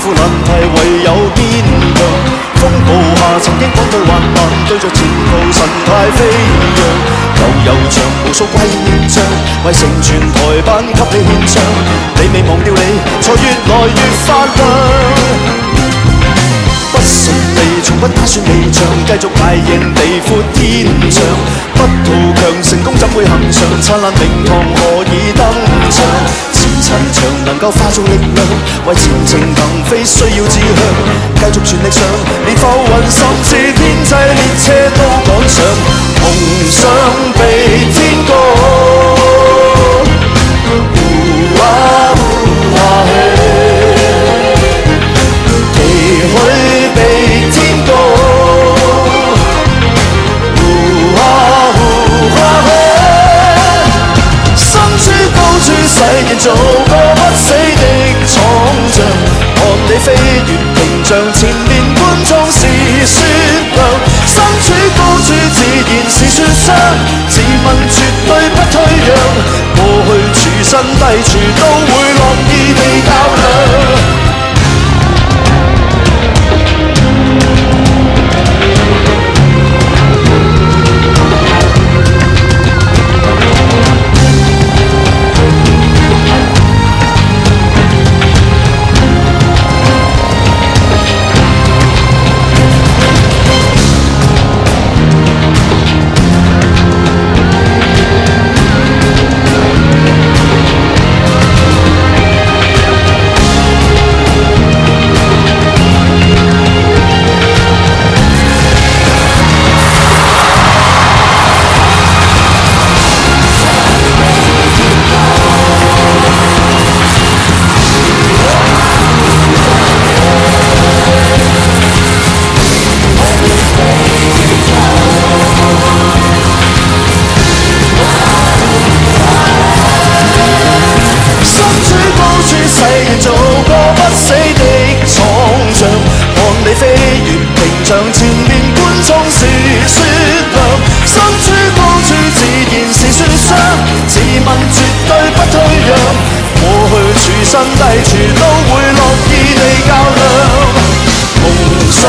負難題唯有堅強。風暴下曾經趕對患難，對着前途神態飛揚。悠長無數季章，為成全台版給你獻唱。你未忘掉你，才越來越發亮。不順利，從不打算離場，繼續捱贏地闊天長。不圖強，成功怎會恆常？燦爛名堂何以登場？前塵長能夠化做力量，為前程騰飛需要志向。繼續全力上，連浮雲甚至天際列車都趕上。夢想比天高。做個不死的闖將，看你飛越屏障，前面觀眾是雪亮。身處高處自然是雪霜，自問絕對不退讓。過去處身低處都會樂意地較量。做個不死的闖將，看你飛越屏障，前面觀眾是雪亮。身處高處自然是雪霜，自問絕對不退讓。過去處身低處都會樂意地較量。夢想